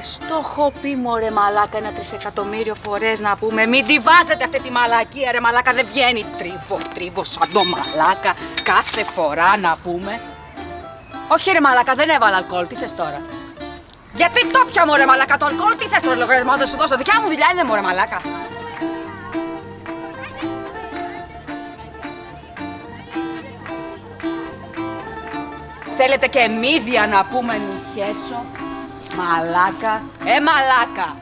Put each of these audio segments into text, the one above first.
Στο έχω πει, μωρέ μαλάκα, 1 τρισεκατομμύριο φορές να πούμε. Μην τη βάζετε αυτή τη μαλακία, ρε μαλάκα, δεν βγαίνει. Τρίβω σαν το μαλάκα κάθε φορά να πούμε. Όχι ρε μαλάκα, δεν έβαλα αλκοόλ, τι θες τώρα? Γιατί το πια μωρέ μαλάκα το αλκοόλ, τι θες τώρα λογαριασμό, δεν σου δώσω, δικιά μου δουλειά είναι μωρέ μαλάκα. Θέλετε και μύδια να πούμε νυχέσω? Μαλάκα, μαλάκα.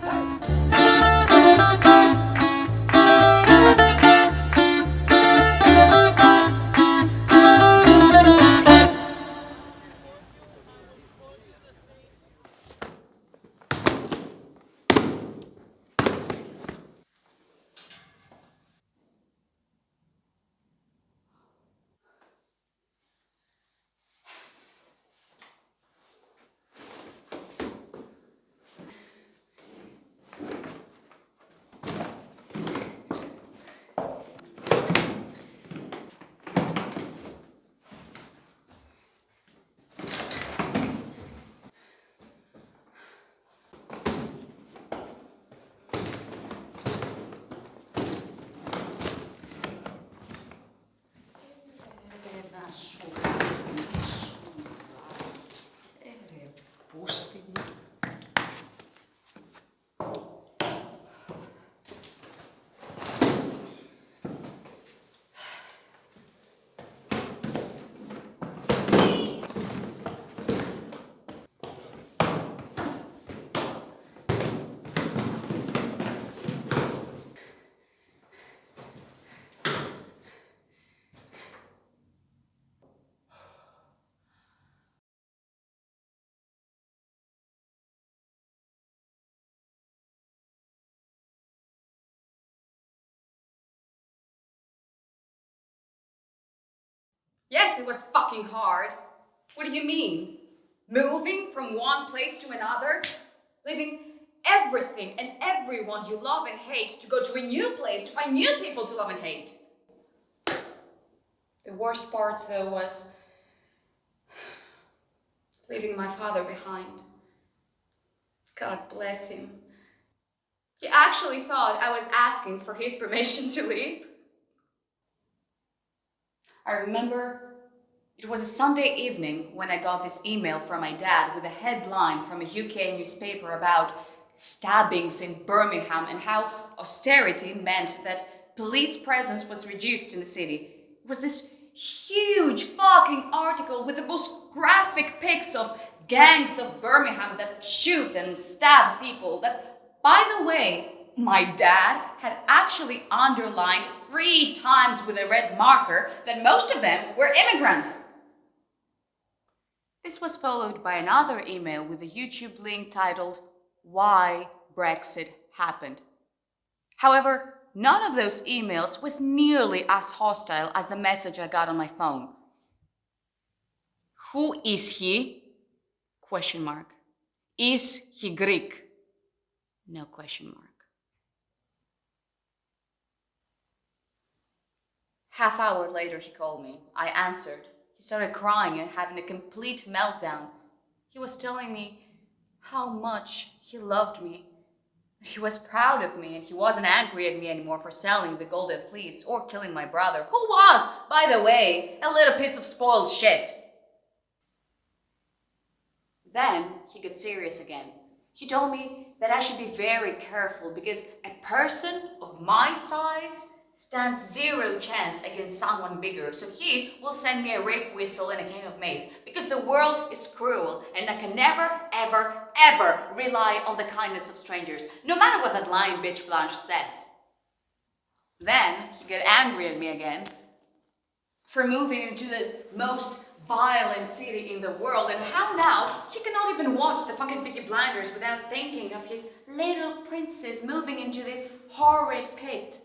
Yes, it was fucking hard. What do you mean? Moving from one place to another? Leaving everything and everyone you love and hate to go to a new place to find new people to love and hate. The worst part, though, was leaving my father behind. God bless him. He actually thought I was asking for his permission to leave. I remember it was a Sunday evening when I got this email from my dad with a headline from a UK newspaper about stabbings in Birmingham and how austerity meant that police presence was reduced in the city. It was this huge fucking article with the most graphic pics of gangs of Birmingham that shoot and stab people that, by the way, my dad had actually underlined 3 times with a red marker that most of them were immigrants. This was followed by another email with a YouTube link titled Why Brexit Happened. However, none of those emails was nearly as hostile as the message I got on my phone. Who is he? Question mark. Is he Greek? No question mark. Half hour later, he called me. I answered. He started crying and having a complete meltdown. He was telling me how much he loved me. He was proud of me and he wasn't angry at me anymore for selling the Golden Fleece or killing my brother, who was, by the way, a little piece of spoiled shit. Then he got serious again. He told me that I should be very careful because a person of my size stands 0 chance against someone bigger, so he will send me a rape whistle and a can of mace, because the world is cruel and I can never, ever, ever rely on the kindness of strangers, no matter what that lying bitch Blanche says. Then he got angry at me again for moving into the most violent city in the world, and how now he cannot even watch the fucking Peaky Blinders without thinking of his little princess moving into this horrid pit.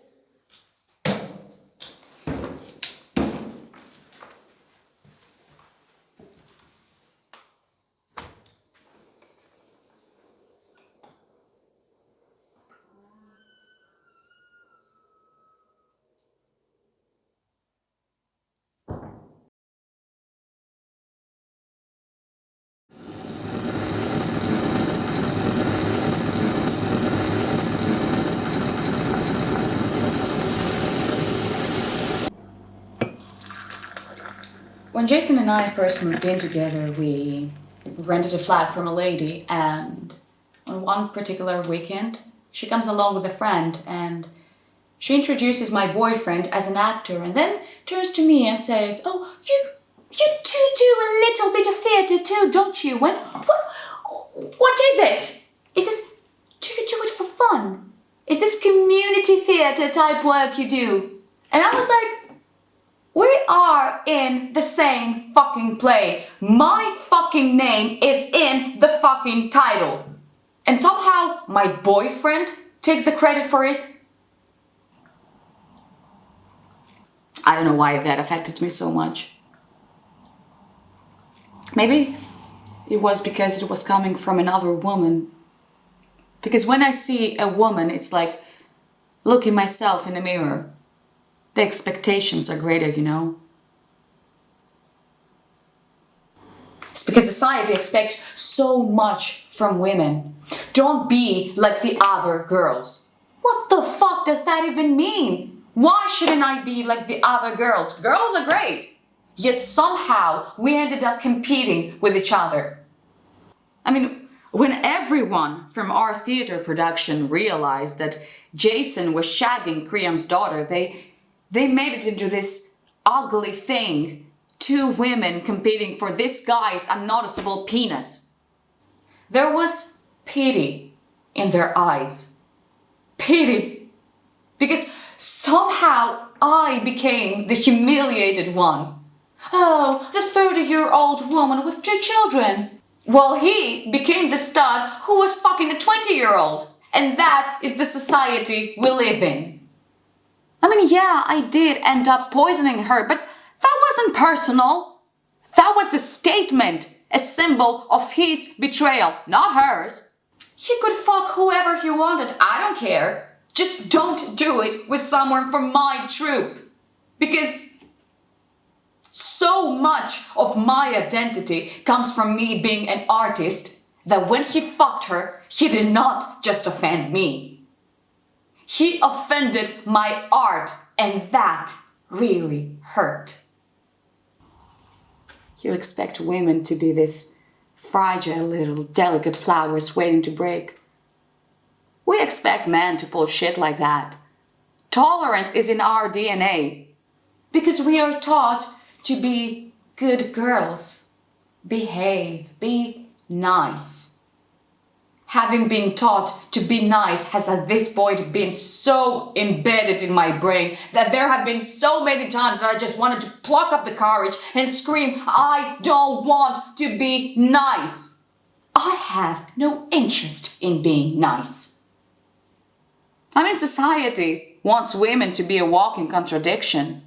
When Jason and I first moved in together, we rented a flat from a lady, and on one particular weekend, she comes along with a friend and she introduces my boyfriend as an actor and then turns to me and says, "Oh, you two do a little bit of theatre too, don't you? What is it? Do you do it for fun? Is this community theatre type work you do?" And I was like, we are in the same fucking play. My fucking name is in the fucking title. And somehow my boyfriend takes the credit for it. I don't know why that affected me so much. Maybe it was because it was coming from another woman. Because when I see a woman, it's like looking myself in the mirror. The expectations are greater, you know? It's because society expects so much from women. Don't be like the other girls. What the fuck does that even mean? Why shouldn't I be like the other girls? Girls are great. Yet somehow we ended up competing with each other. I mean, when everyone from our theater production realized that Jason was shagging Krian's daughter, they made it into this ugly thing. Two women competing for this guy's unnoticeable penis. There was pity in their eyes. Pity. Because somehow I became the humiliated one. Oh, the 30-year-old woman with 2 children. Well, he became the stud who was fucking a 20-year-old. And that is the society we live in. I mean, yeah, I did end up poisoning her, but that wasn't personal. That was a statement, a symbol of his betrayal, not hers. He could fuck whoever he wanted, I don't care. Just don't do it with someone from my troupe. Because so much of my identity comes from me being an artist that when he fucked her, he did not just offend me. He offended my art, and that really hurt. You expect women to be this fragile little delicate flowers waiting to break. We expect men to pull shit like that. Tolerance is in our DNA. Because we are taught to be good girls. Behave, be nice. Having been taught to be nice has at this point been so embedded in my brain that there have been so many times that I just wanted to pluck up the courage and scream, I don't want to be nice. I have no interest in being nice. I mean, society wants women to be a walking contradiction.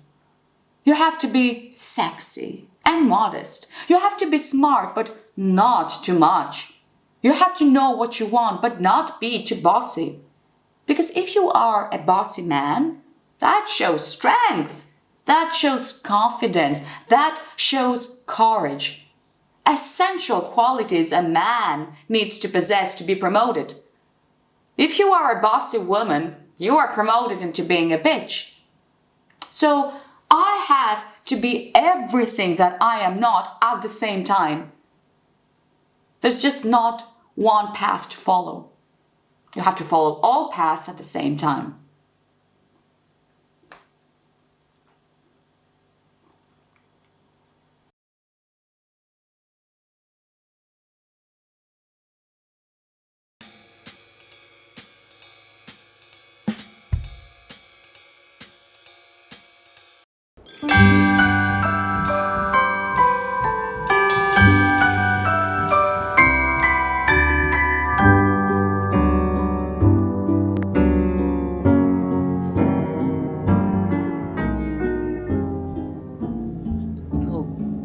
You have to be sexy and modest. You have to be smart, but not too much. You have to know what you want, but not be too bossy. Because if you are a bossy man, that shows strength. That shows confidence. That shows courage. Essential qualities a man needs to possess to be promoted. If you are a bossy woman, you are promoted into being a bitch. So I have to be everything that I am not at the same time. There's just not one path to follow. You have to follow all paths at the same time.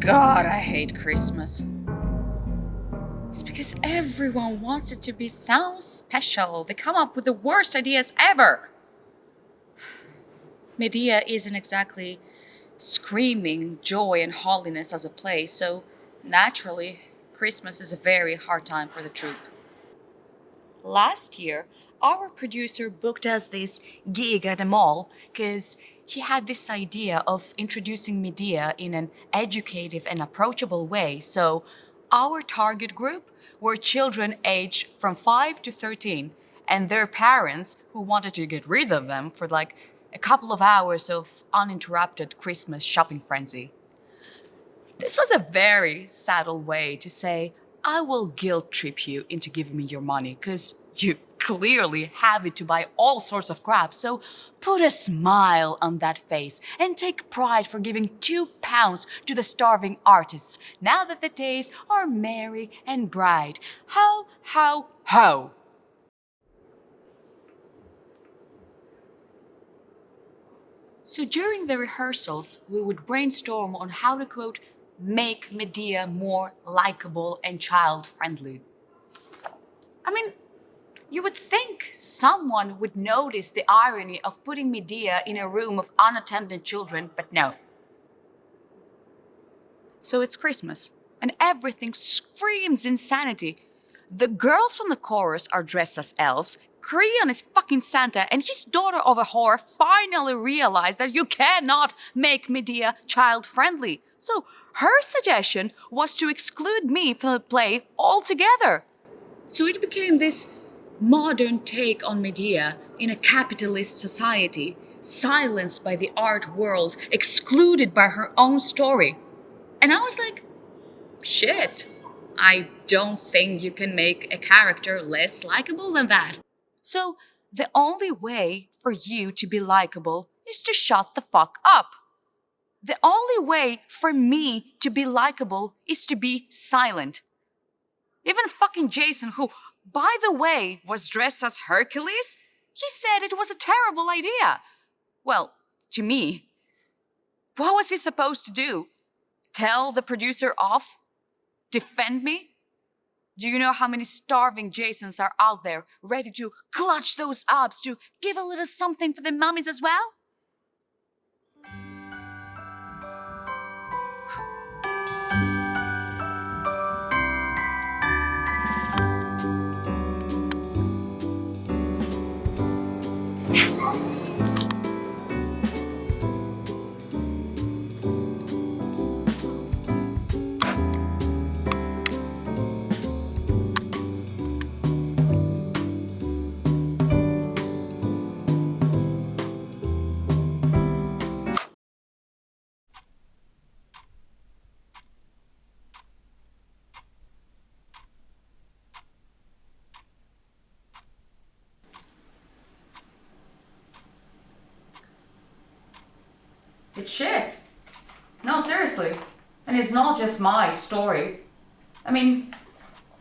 God, I hate Christmas. It's because everyone wants it to be so special. They come up with the worst ideas ever. Medea isn't exactly screaming joy and holiness as a play, so naturally, Christmas is a very hard time for the troupe. Last year, our producer booked us this gig at a mall because he had this idea of introducing Medea in an educative and approachable way. So our target group were children aged from 5 to 13 and their parents who wanted to get rid of them for like a couple of hours of uninterrupted Christmas shopping frenzy. This was a very subtle way to say, I will guilt trip you into giving me your money because you clearly have it to buy all sorts of crap, so put a smile on that face and take pride for giving £2 to the starving artists now that the days are merry and bright. Ho, ho, ho! So during the rehearsals, we would brainstorm on how to, quote, make Medea more likable and child-friendly. I mean, you would think someone would notice the irony of putting Medea in a room of unattended children, but no. So it's Christmas, and everything screams insanity. The girls from the chorus are dressed as elves, Creon is fucking Santa, and his daughter of a whore finally realized that you cannot make Medea child-friendly. So her suggestion was to exclude me from the play altogether. So it became this modern take on Medea in a capitalist society, silenced by the art world, excluded by her own story. And I was like, shit, I don't think you can make a character less likable than that. So the only way for you to be likable is to shut the fuck up. The only way for me to be likable is to be silent. Even fucking Jason, who, by the way, was dressed as Hercules, he said it was a terrible idea. Well, to me. What was he supposed to do? Tell the producer off? Defend me? Do you know how many starving Jasons are out there ready to clutch those abs to give a little something for the mummies as well? It's shit. No, seriously. And it's not just my story. I mean,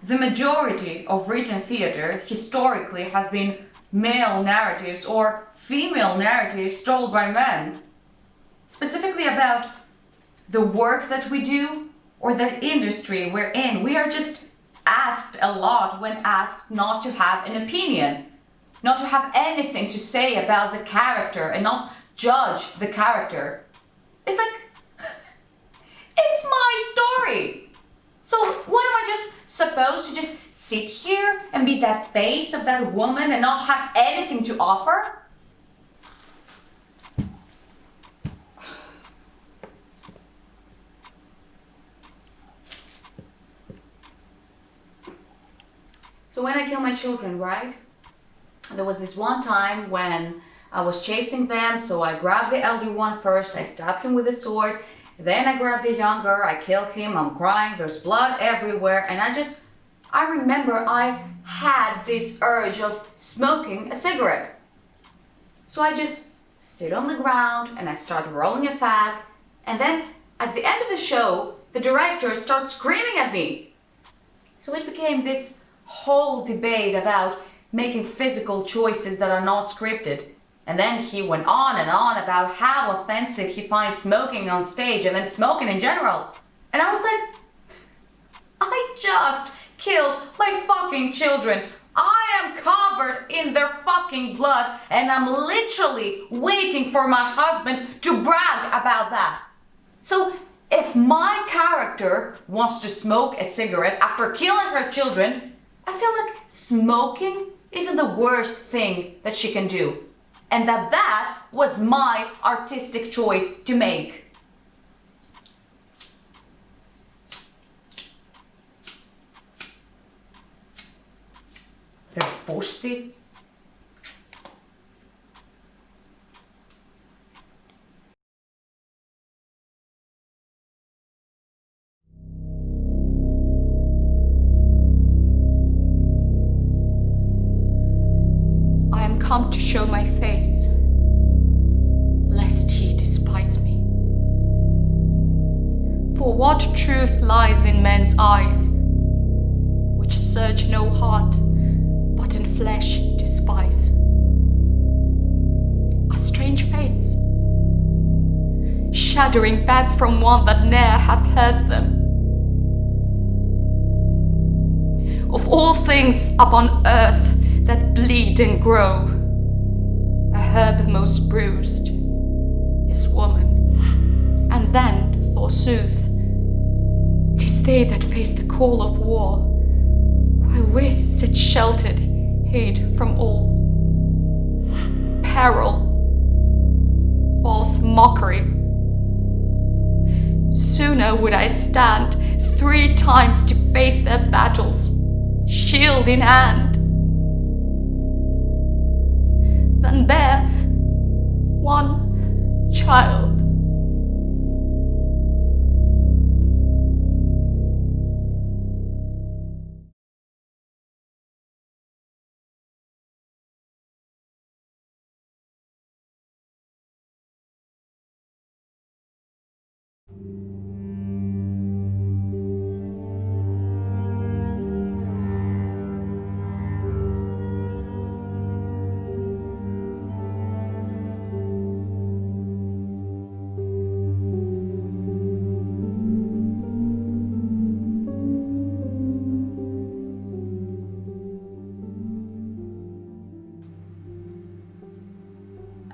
the majority of written theater historically has been male narratives or female narratives told by men. Specifically about the work that we do or the industry we're in. We are just asked a lot when asked not to have an opinion, not to have anything to say about the character and not judge the character. It's like, it's my story. So what am I just supposed to just sit here and be that face of that woman and not have anything to offer? So when I kill my children, right? There was this one time when I was chasing them, so I grabbed the elder one first, I stabbed him with a sword, then I grabbed the younger, I kill him, I'm crying, there's blood everywhere, and I remember I had this urge of smoking a cigarette. So I just sit on the ground and I start rolling a fag, and then at the end of the show, the director starts screaming at me. So it became this whole debate about making physical choices that are not scripted. And then he went on and on about how offensive he finds smoking on stage and then smoking in general. And I was like, I just killed my fucking children. I am covered in their fucking blood and I'm literally waiting for my husband to brag about that. So if my character wants to smoke a cigarette after killing her children, I feel like smoking isn't the worst thing that she can do. and that was my artistic choice to make. Posti. I am come to show my face, lest he despise me. For what truth lies in men's eyes, which search no heart, but in flesh despise? A strange face, shuddering back from one that ne'er hath heard them. Of all things upon earth that bleed and grow, a herb most bruised is woman. And then, forsooth, 'tis they that face the call of war, while we sit sheltered, hid from all peril, false mockery. Sooner would I stand 3 times to face their battles, shield in hand, than bear one child.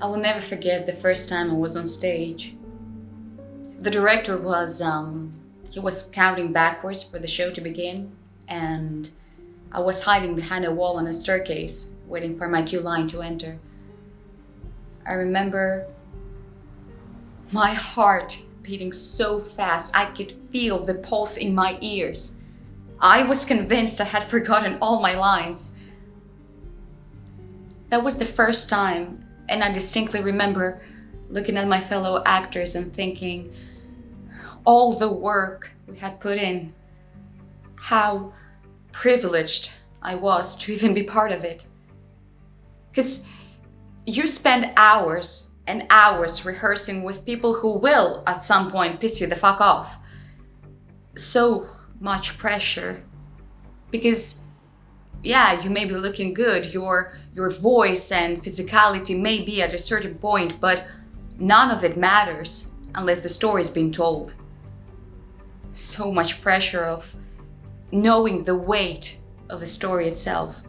I will never forget the first time I was on stage. The director he was counting backwards for the show to begin, and I was hiding behind a wall on a staircase, waiting for my cue line to enter. I remember my heart beating so fast I could feel the pulse in my ears. I was convinced I had forgotten all my lines. That was the first time, and I distinctly remember looking at my fellow actors and thinking, all the work we had put in, how privileged I was to even be part of it. Because you spend hours and hours rehearsing with people who will at some point piss you the fuck off. So much pressure. Because yeah, you may be looking good, your voice and physicality may be at a certain point, but none of it matters unless the story is being told. So much pressure of knowing the weight of the story itself.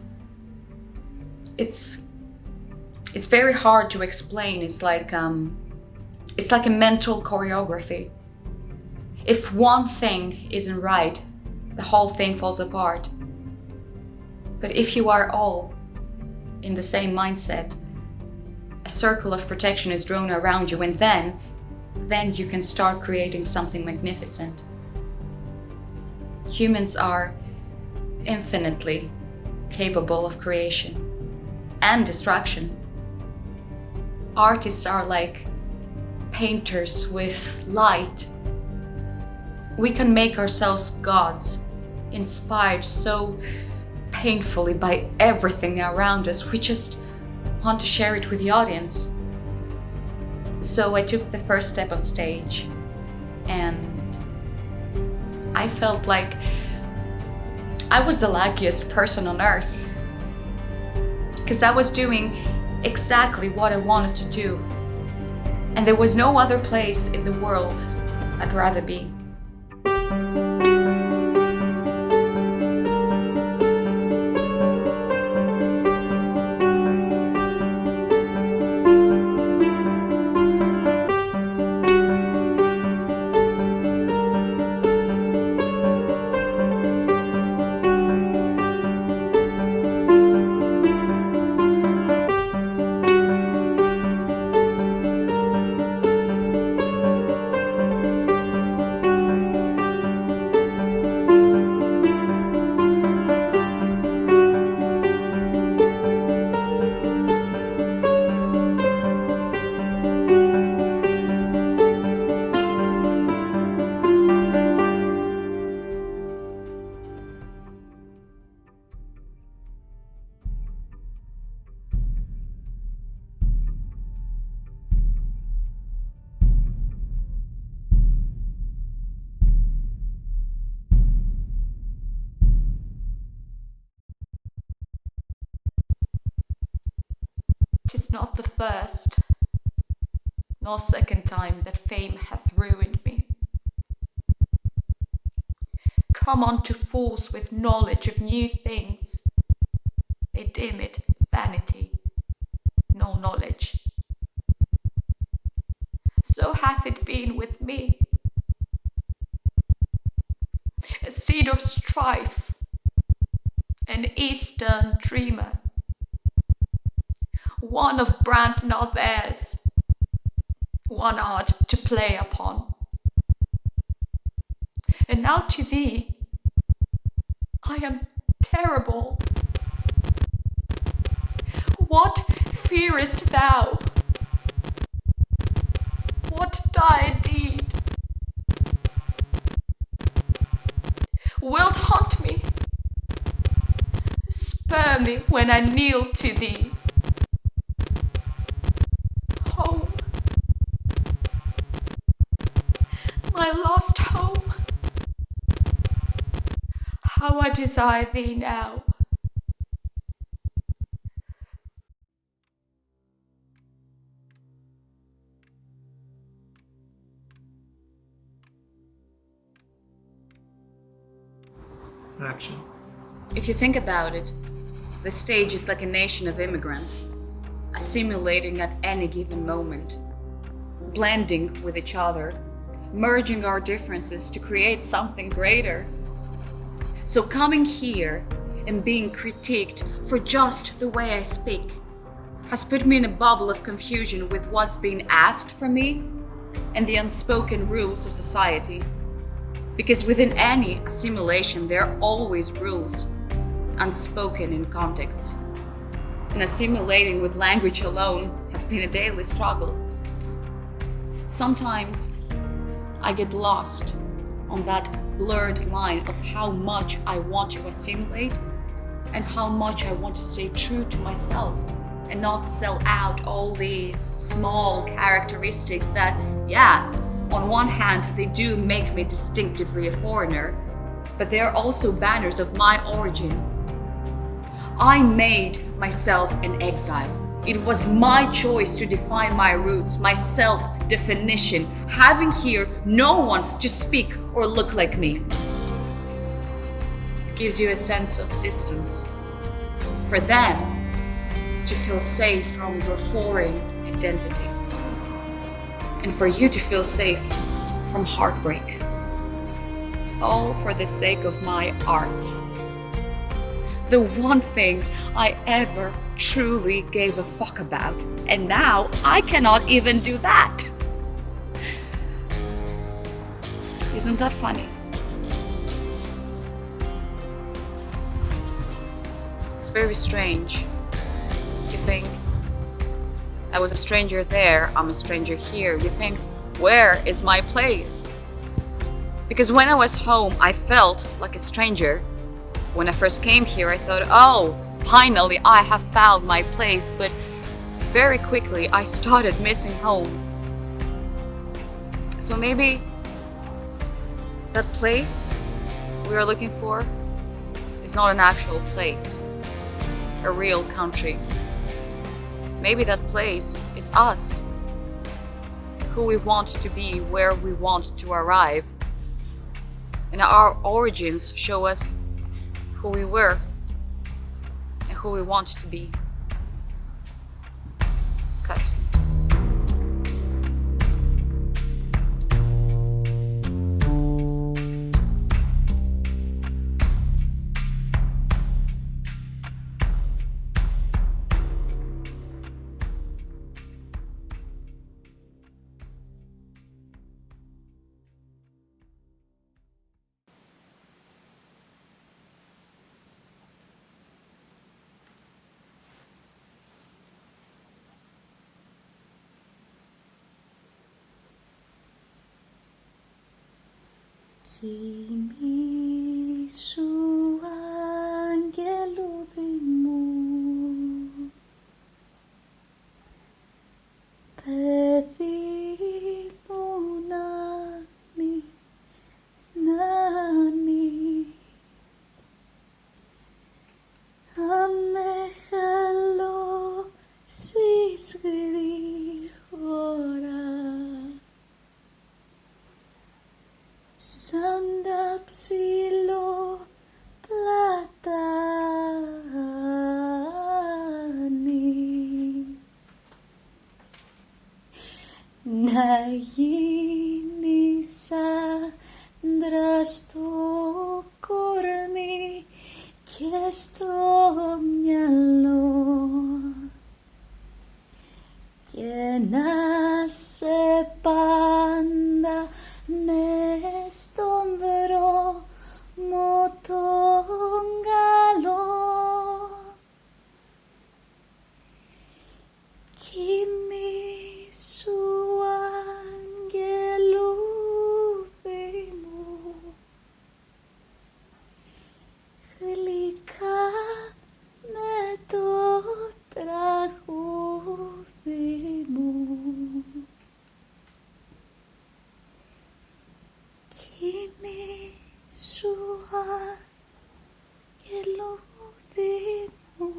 It's very hard to explain. It's like a mental choreography. If one thing isn't right, the whole thing falls apart. But if you are all in the same mindset, a circle of protection is drawn around you, and then you can start creating something magnificent. Humans are infinitely capable of creation and destruction. Artists are like painters with light. We can make ourselves gods, inspired so painfully by everything around us. We just want to share it with the audience. So I took the first step on stage, and I felt like I was the luckiest person on earth, because I was doing exactly what I wanted to do, and there was no other place in the world I'd rather be. 'tis not the first nor second time that fame hath ruined me. Come on to force with knowledge of new things, they deem it vanity, nor knowledge. So hath it been with me, a seed of strife, an Eastern dreamer, one of brand not theirs, one art to play upon. And now to thee, I am terrible. What fearest thou? What dire deed? Wilt haunt me? Spur me when I kneel to thee. Home, my lost home, how I desire thee now. Action. If you think about it, the stage is like a nation of immigrants, assimilating at any given moment, blending with each other, merging our differences to create something greater. So coming here and being critiqued for just the way I speak has put me in a bubble of confusion with what's being asked from me and the unspoken rules of society. Because within any assimilation, there are always rules, unspoken in context. And assimilating with language alone has been a daily struggle. Sometimes I get lost on that blurred line of how much I want to assimilate and how much I want to stay true to myself and not sell out all these small characteristics that, on one hand, they do make me distinctively a foreigner, but they are also banners of my origin. I made myself an exile. It was my choice to define my roots, my self-definition, having here no one to speak or look like me. It gives you a sense of distance. For them to feel safe from your foreign identity. And for you to feel safe from heartbreak. All for the sake of my art. The one thing I ever truly gave a fuck about, and now I cannot even do that. Isn't that funny? It's very strange. You think, I was a stranger there, I'm a stranger here. You think, where is my place? Because when I was home, I felt like a stranger. When I first came here, I thought, oh, finally I have found my place. But very quickly, I started missing home. So maybe that place we are looking for is not an actual place, a real country. Maybe that place is us, who we want to be, where we want to arrive. And our origins show us who we were and who we want to be. Cut. Κοιμήσου αγγελούδι μου, παιδί μου νάνι, νάνι, αμεγαλώσει σαν τα ψηλό πλατάνη, να γίνεις άντρας στο κορμί και στο μυαλό και να σε πάντα ναι στον δρόμο τον καλό. Κοιμήσου αγγελούδι μου, γλυκά με το τραγούδι μου. Κοιμήσου αγγελούδι μου.